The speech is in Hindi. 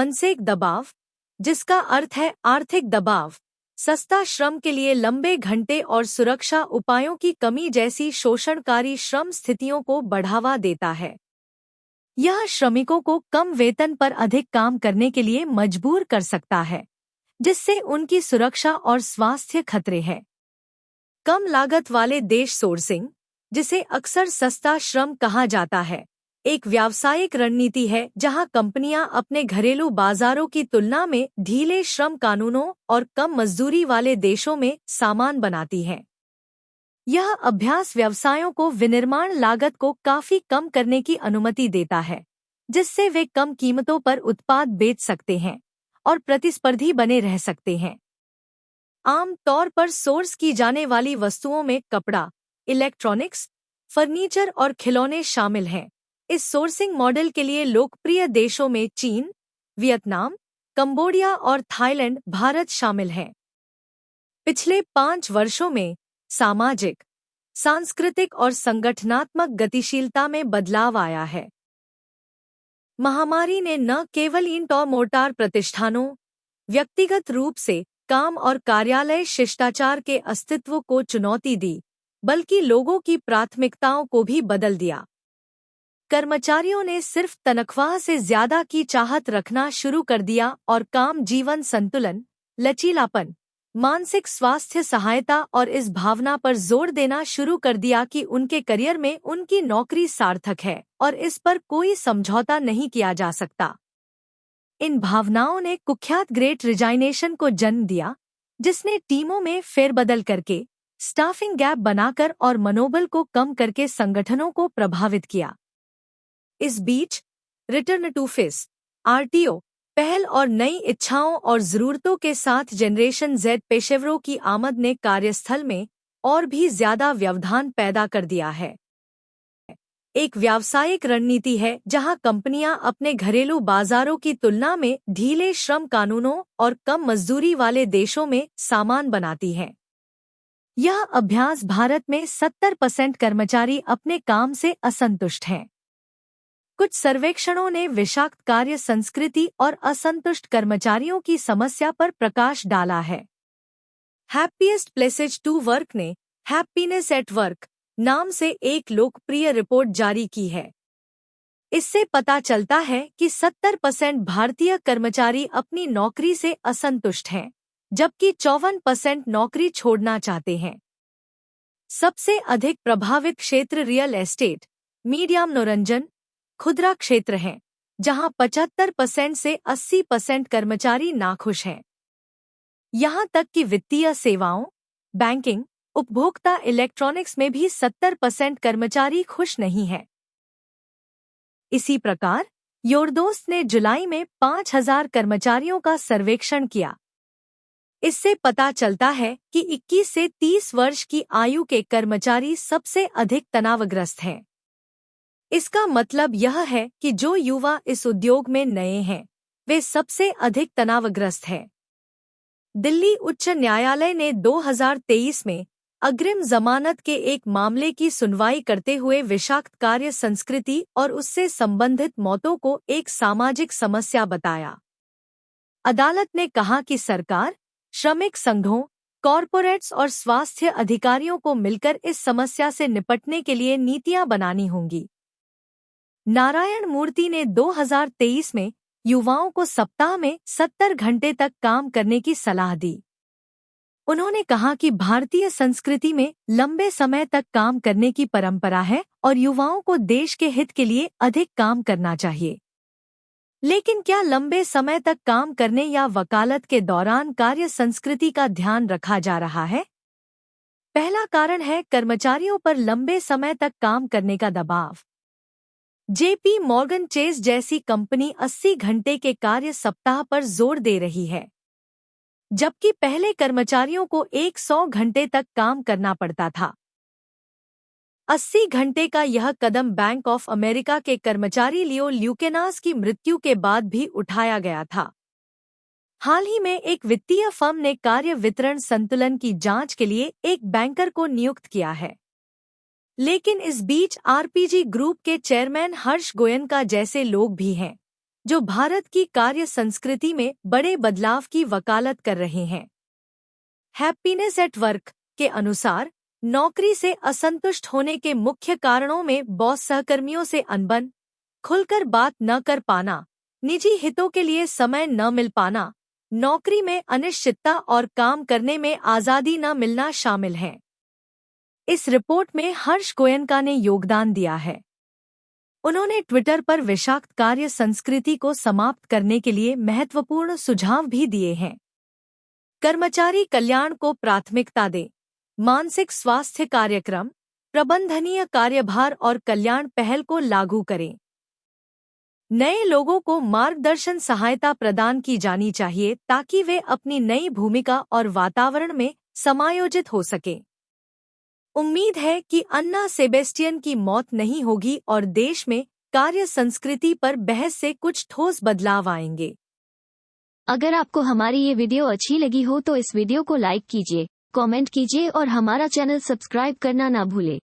मानसिक दबाव, जिसका अर्थ है आर्थिक दबाव, सस्ता श्रम के लिए लंबे घंटे और सुरक्षा उपायों की कमी जैसी शोषणकारी श्रम स्थितियों को बढ़ावा देता है। यह श्रमिकों को कम वेतन पर अधिक काम करने के लिए मजबूर कर सकता है, जिससे उनकी सुरक्षा और स्वास्थ्य खतरे हैं। कम लागत वाले देश सोर्सिंग, जिसे अक्सर सस्ता श्रम कहा जाता है, एक व्यावसायिक रणनीति है जहां कंपनियां अपने घरेलू बाजारों की तुलना में ढीले श्रम कानूनों और कम मजदूरी वाले देशों में सामान बनाती हैं। यह अभ्यास व्यवसायों को विनिर्माण लागत को काफी कम करने की अनुमति देता है, जिससे वे कम कीमतों पर उत्पाद बेच सकते हैं और प्रतिस्पर्धी बने रह सकते हैं। आम तौर पर सोर्स की जाने वाली वस्तुओं में कपड़ा, इलेक्ट्रॉनिक्स, फर्नीचर और खिलौने शामिल हैं। इस सोर्सिंग मॉडल के लिए लोकप्रिय देशों में चीन, वियतनाम, कंबोडिया और थाईलैंड, भारत शामिल हैं। पिछले 5 वर्षों में सामाजिक, सांस्कृतिक और संगठनात्मक गतिशीलता में बदलाव आया है। महामारी ने न केवल ईंट और मोर्टार प्रतिष्ठानों, व्यक्तिगत रूप से काम और कार्यालय शिष्टाचार के अस्तित्व को चुनौती दी, बल्कि लोगों की प्राथमिकताओं को भी बदल दिया। कर्मचारियों ने सिर्फ तनख्वाह से ज्यादा की चाहत रखना शुरू कर दिया और काम जीवन संतुलन, लचीलापन, मानसिक स्वास्थ्य सहायता और इस भावना पर जोर देना शुरू कर दिया कि उनके करियर में उनकी नौकरी सार्थक है और इस पर कोई समझौता नहीं किया जा सकता। इन भावनाओं ने कुख्यात ग्रेट रिजाइनेशन को जन्म दिया, जिसने टीमों में फेरबदल करके, स्टाफिंग गैप बनाकर और मनोबल को कम करके संगठनों को प्रभावित किया। इस बीच रिटर्न टू ऑफिस (RTO) पहल और नई इच्छाओं और ज़रूरतों के साथ जनरेशन Z पेशेवरों की आमद ने कार्यस्थल में और भी ज्यादा व्यवधान पैदा कर दिया है। एक व्यावसायिक रणनीति है जहां कंपनियां अपने घरेलू बाजारों की तुलना में ढीले श्रम कानूनों और कम मजदूरी वाले देशों में सामान बनाती हैं। यह अभ्यास भारत में 70% कर्मचारी अपने काम से असंतुष्ट हैं। कुछ सर्वेक्षणों ने विषाक्त कार्य संस्कृति और असंतुष्ट कर्मचारियों की समस्या पर प्रकाश डाला है। हैप्पीएस्ट प्लेसेज टू वर्क ने हैप्पीनेस एट वर्क नाम से एक लोकप्रिय रिपोर्ट जारी की है। इससे पता चलता है कि 70% भारतीय कर्मचारी अपनी नौकरी से असंतुष्ट हैं, जबकि 54% नौकरी छोड़ना चाहते हैं। सबसे अधिक प्रभावित क्षेत्र रियल एस्टेट, मीडिया मनोरंजन, खुदरा क्षेत्र हैं, जहां 75% से 80% कर्मचारी नाखुश हैं। यहां तक कि वित्तीय सेवाओं, बैंकिंग, उपभोक्ता इलेक्ट्रॉनिक्स में भी 70% कर्मचारी खुश नहीं हैं। इसी प्रकार योरदोस्त ने जुलाई में 5000 कर्मचारियों का सर्वेक्षण किया। इससे पता चलता है कि 21 से 30 वर्ष की आयु के कर्मचारी सबसे अधिक तनावग्रस्त हैं। इसका मतलब यह है कि जो युवा इस उद्योग में नए हैं, वे सबसे अधिक तनावग्रस्त हैं। दिल्ली उच्च न्यायालय ने 2023 में अग्रिम जमानत के एक मामले की सुनवाई करते हुए विषाक्त कार्य संस्कृति और उससे संबंधित मौतों को एक सामाजिक समस्या बताया। अदालत ने कहा कि सरकार, श्रमिक संघों, कॉरपोरेट्स और स्वास्थ्य अधिकारियों को मिलकर इस समस्या से निपटने के लिए नीतियां बनानी होंगी। नारायण मूर्ति ने 2023 में युवाओं को सप्ताह में 70 घंटे तक काम करने की सलाह दी। उन्होंने कहा कि भारतीय संस्कृति में लंबे समय तक काम करने की परंपरा है और युवाओं को देश के हित के लिए अधिक काम करना चाहिए। लेकिन क्या लंबे समय तक काम करने या वकालत के दौरान कार्य संस्कृति का ध्यान रखा जा रहा है? पहला कारण है कर्मचारियों पर लंबे समय तक काम करने का दबाव। JP मॉर्गन चेस जैसी कंपनी 80 घंटे के कार्य सप्ताह पर जोर दे रही है, जबकि पहले कर्मचारियों को 100 घंटे तक काम करना पड़ता था। 80 घंटे का यह कदम बैंक ऑफ अमेरिका के कर्मचारी लियो ल्यूकेनास की मृत्यु के बाद भी उठाया गया था। हाल ही में एक वित्तीय फर्म ने कार्य वितरण संतुलन की जांच के लिए एक बैंकर को नियुक्त किया है। लेकिन इस बीच RPG ग्रुप के चेयरमैन हर्ष गोयनका जैसे लोग भी हैं, जो भारत की कार्य संस्कृति में बड़े बदलाव की वकालत कर रहे हैं। हैप्पीनेस एट वर्क के अनुसार नौकरी से असंतुष्ट होने के मुख्य कारणों में बॉस सहकर्मियों से अनबन, खुलकर बात न कर पाना, निजी हितों के लिए समय न मिल पाना, नौकरी में अनिश्चितता और काम करने में आज़ादी न मिलना शामिल हैं। इस रिपोर्ट में हर्ष गोयनका ने योगदान दिया है। उन्होंने ट्विटर पर विषाक्त कार्य संस्कृति को समाप्त करने के लिए महत्वपूर्ण सुझाव भी दिए हैं। कर्मचारी कल्याण को प्राथमिकता दें, मानसिक स्वास्थ्य कार्यक्रम, प्रबंधनीय कार्यभार और कल्याण पहल को लागू करें। नए लोगों को मार्गदर्शन सहायता प्रदान की जानी चाहिए ताकि वे अपनी नई भूमिका और वातावरण में समायोजित हो सकें। उम्मीद है कि अन्ना सेबेस्टियन की मौत नहीं होगी और देश में कार्य संस्कृति पर बहस से कुछ ठोस बदलाव आएंगे। अगर आपको हमारी ये वीडियो अच्छी लगी हो तो इस वीडियो को लाइक कीजिए, कमेंट कीजिए और हमारा चैनल सब्सक्राइब करना ना भूले।